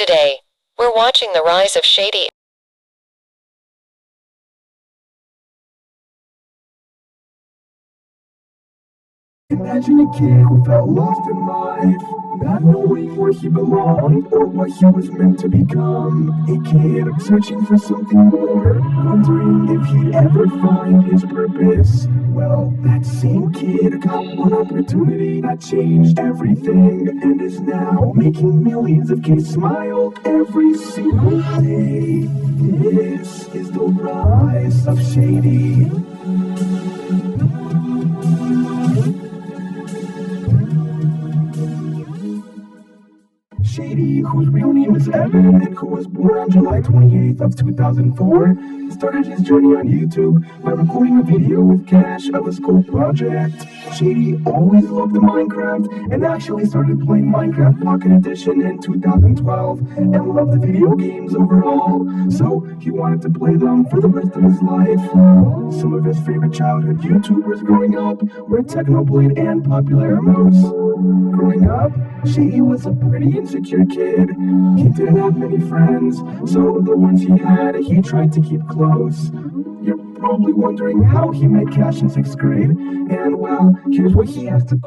Today, we're watching the rise of Shady. Imagine a kid who felt lost in life, not knowing where he belonged or what he was meant to become. A kid searching for something more, wondering if he'd ever find his purpose. Well, that same kid got one opportunity that changed everything and is now making millions of kids smile every single day. This is the rise of Shady. Shady, whose real name is Evan and who was born on July 28th of 2004, started his journey on YouTube by recording a video with Cash of a school project. Shady always loved Minecraft and actually started playing Minecraft Pocket Edition in 2012 and loved the video games overall, so he wanted to play them for the rest of his life. Some of his favorite childhood YouTubers growing up were Technoblade and Popular Mouse. Growing up, Shady was a pretty insecure kid. He didn't have many friends, so the ones he had, he tried to keep close. You're probably wondering how he met Cash in 6th grade, and well, here's what he has to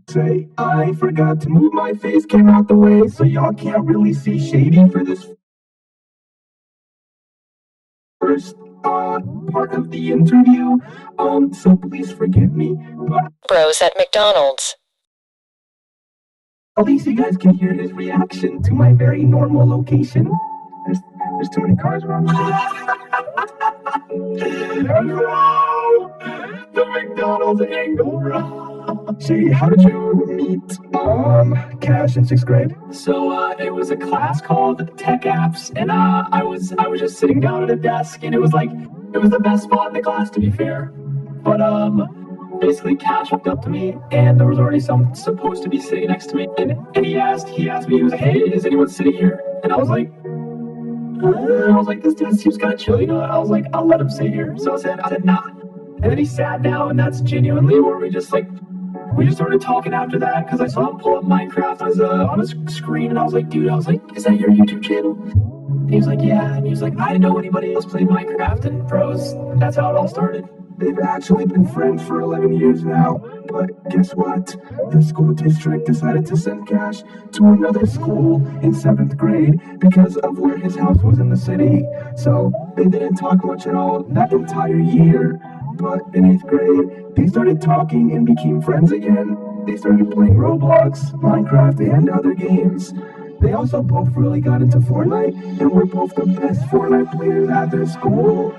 say. I forgot to move my face, came out the way, so y'all can't really see Shady for this first part of the interview, so please forgive me, but Bros at McDonald's. at least you guys can hear his reaction to my very normal location. There's too many cars around. Hello, the McDonald's angle. Shady, how did you meet Cash in 6th grade? So it was a class called Tech Apps, and I was just sitting down at a desk, and it was the best spot in the class, to be fair. But basically Cash walked up to me, and there was already someone supposed to be sitting next to me, and he asked me, he was like, "Hey, is anyone sitting here?" And I was like, this dude seems kind of chill, you know. And I was like, "I'll let him sit here." So I said, "Nah." And then he sat down, and that's genuinely where we just started talking after that, because I saw him pull up Minecraft on his screen, and I was like, "Dude," "is that your YouTube channel?" And he was like, "Yeah." And he was like, "I didn't know anybody else played Minecraft," and bros, that's how it all started. They've actually been friends for 11 years now, but guess what? The school district decided to send Cash to another school in 7th grade because of where his house was in the city. So they didn't talk much at all that entire year. But in 8th grade, they started talking and became friends again. They started playing Roblox, Minecraft, and other games. They also both really got into Fortnite and were both the best Fortnite players at their school.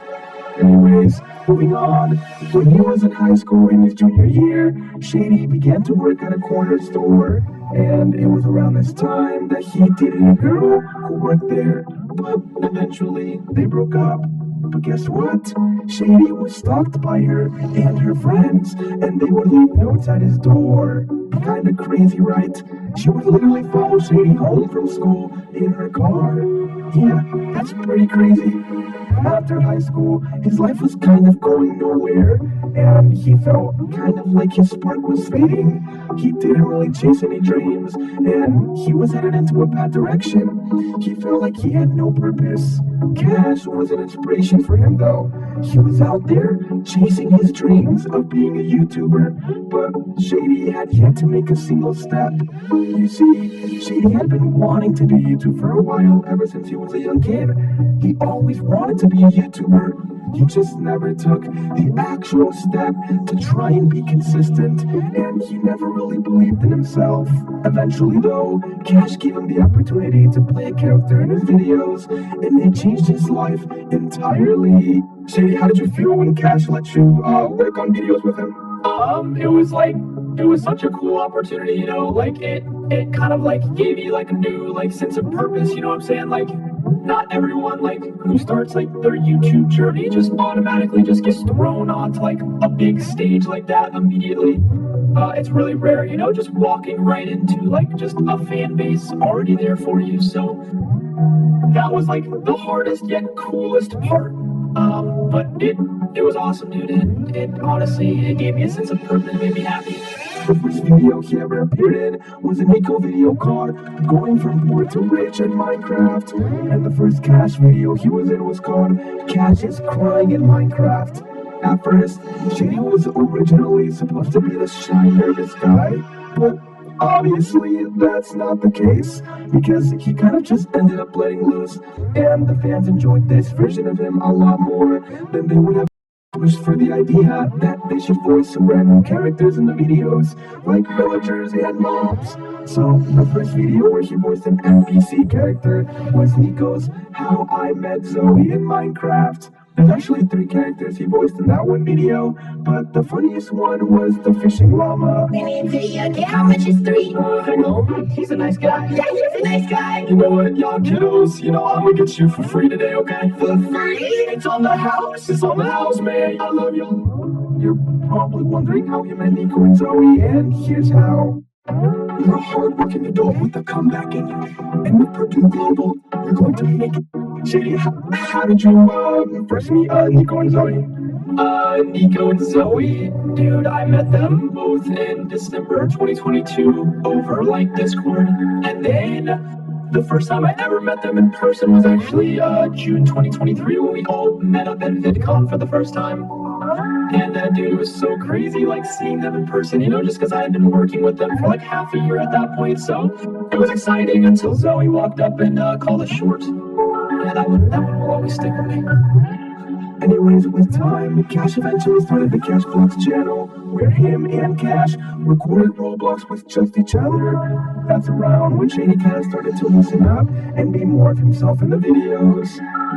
Anyways, moving on. When he was in high school in his junior year, Shady began to work at a corner store. And it was around this time that he dated a girl who worked there. But eventually, they broke up. But guess what? Shady was stalked by her and her friends, and they would leave notes at his door. Kinda crazy, right? She would literally follow Shady home from school in her car. Yeah, that's pretty crazy. After high school, his life was kind of going nowhere, and he felt kind of like his spark was fading. He didn't really chase any dreams, and he was headed into a bad direction. He felt like he had no purpose. Cash was an inspiration for him, though. He was out there chasing his dreams of being a YouTuber, but Shady had yet to make a single step. You see, Shady had been wanting to do YouTube for a while, ever since he was a young kid. He always wanted to be a YouTuber. He just never took the actual step to try and be consistent, and he never really believed in himself. Eventually, though, Cash gave him the opportunity to play a character in his videos, and it changed his life entirely. Shady, how did you feel when Cash let you work on videos with him? It was such a cool opportunity, you know. It kind of gave me a new sense of purpose, you know what I'm saying? Not everyone who starts their YouTube journey just automatically just gets thrown onto a big stage like that immediately. It's really rare, you know, just walking right into just a fan base already there for you. So that was the hardest yet coolest part. But it was awesome, dude, and it honestly, it gave me a sense of purpose. It made me happy. The first video he ever appeared in was a Nico video called Going From Poor to Rich in Minecraft. And the first Cash video he was in was called Cash is Crying in Minecraft. At first, Shady was originally supposed to be the shy, nervous guy, but obviously that's not the case, because he kind of just ended up letting loose, and the fans enjoyed this version of him a lot more than they would have pushed for the idea that they should voice some random characters in the videos, like villagers and mobs. So the first video where he voiced an NPC character was Nico's How I Met Zoe in Minecraft. There's actually 3 characters he voiced in that one video, but the funniest one was the fishing llama. We need video, okay, how much is 3? Hang on, he's a nice guy. Yeah, he's a nice guy. You know what, y'all kiddos, I'm gonna get you for free today, okay? For free? It's on the house, man. I love y'all. You're probably wondering how he met Nico and Zoe, and here's how. You're a hard-working adult with a comeback in you, and with Purdue Global, you're going to make it. Shady, how did you first meet Nico and Zoe? Nico and Zoe, dude, I met them both in December 2022 over Discord, and then the first time I ever met them in person was actually June 2023 when we all met up at VidCon for the first time. And dude, it was so crazy seeing them in person, just because I had been working with them for half a year at that point. So it was exciting until Zoe walked up and called us short. Yeah, that one will always stick with me. Anyways, with time, Cash eventually started the Cash Vlogs channel, where him and Cash recorded Roblox with just each other. That's around when Shady kind of started to loosen up and be more of himself in the videos.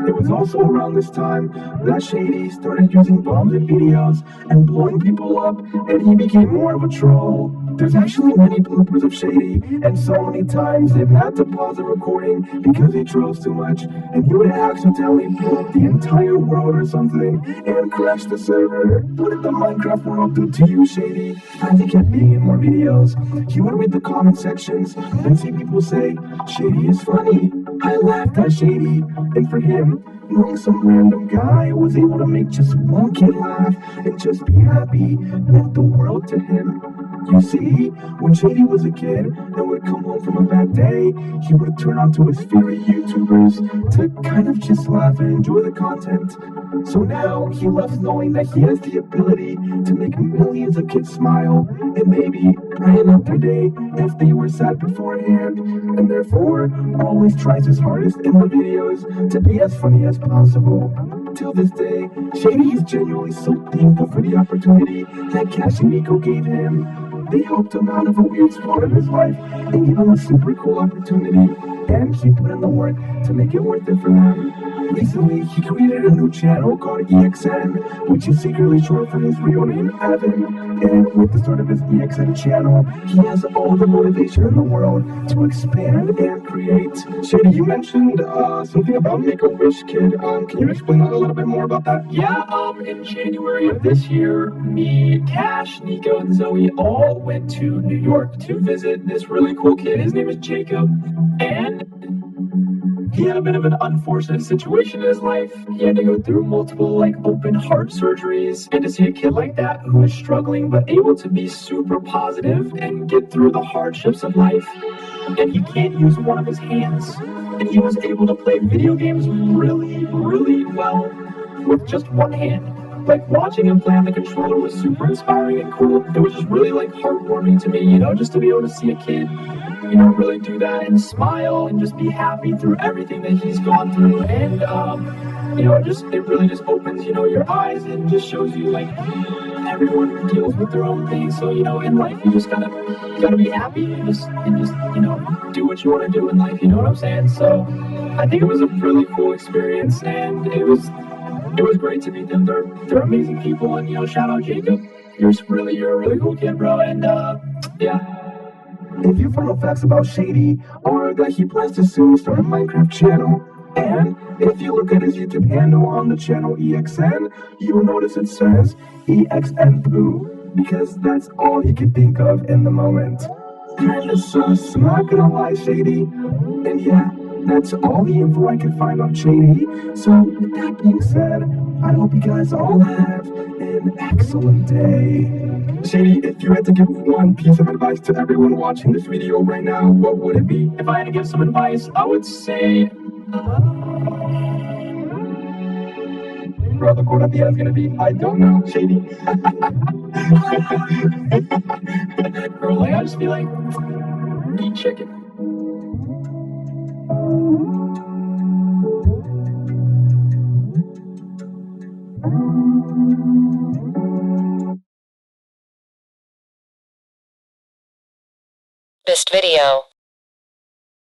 It was also around this time that Shady started using bombs in videos and blowing people up, and he became more of a troll. There's actually many bloopers of Shady, and so many times they've had to pause the recording because he trolls too much, and he would accidentally blow up the entire world or something and crash the server. What did the Minecraft world do to you, Shady? As he kept being in more videos, he would read the comment sections and see people say, Shady is funny, I laughed at Shady, and for him, knowing some random guy was able to make just one kid laugh and just be happy meant the world to him. You see, when Shady was a kid and would come home from a bad day, he would turn on to his favorite YouTubers to kind of just laugh and enjoy the content. So now he loves knowing that he has the ability to make millions of kids smile and maybe brighten up their day if they were sad beforehand, and therefore always tries his hardest in the videos to be as funny as possible. Till this day, Shady is genuinely so thankful for the opportunity that Cash and Nico gave him. They helped him out of a weird spot in his life and gave him a super cool opportunity, and he put in the work to make it worth it for them. Recently, he created a new channel called EXN, which is secretly short for his real name, Evan. And with the start of his EXN channel, he has all the motivation in the world to expand and create. Shady, you mentioned something about Make-A-Wish Kid. Can you explain a little bit more about that? Yeah, in January of this year, me, Cash, Nico, and Zoe all went to New York to visit this really cool kid. His name is Jacob, and he had a bit of an unfortunate situation in his life. He had to go through multiple open heart surgeries, and to see a kid like that who is struggling but able to be super positive and get through the hardships of life, and he can't use one of his hands, and he was able to play video games really, really well with just one hand. Watching him play on the controller was super inspiring and cool. It was just really heartwarming to me, just to be able to see a kid really do that and smile and just be happy through everything that he's gone through. And it really just opens your eyes and just shows you everyone deals with their own things. So in life you just gotta be happy and just do what you want to do in life. You know what I'm saying? So I think it was a really cool experience, and it was great to meet them. They're amazing people, and shout out Jacob. You're a really cool kid, bro. And yeah. A few final facts about Shady are that he plans to soon start a Minecraft channel. And if you look at his YouTube handle on the channel EXN, you will notice it says EXN Poo, because that's all he could think of in the moment. Kinda sus, not gonna lie, Shady. And yeah, that's all the info I could find on Shady. So with that being said, I hope you guys all have an excellent day. Shady, if you had to give one piece of advice to everyone watching this video right now, what would it be? If I had to give some advice, I would say, Bro, the quote at the end is gonna be, I don't know, Shady. or like, I'd just be like, eat chicken. This video.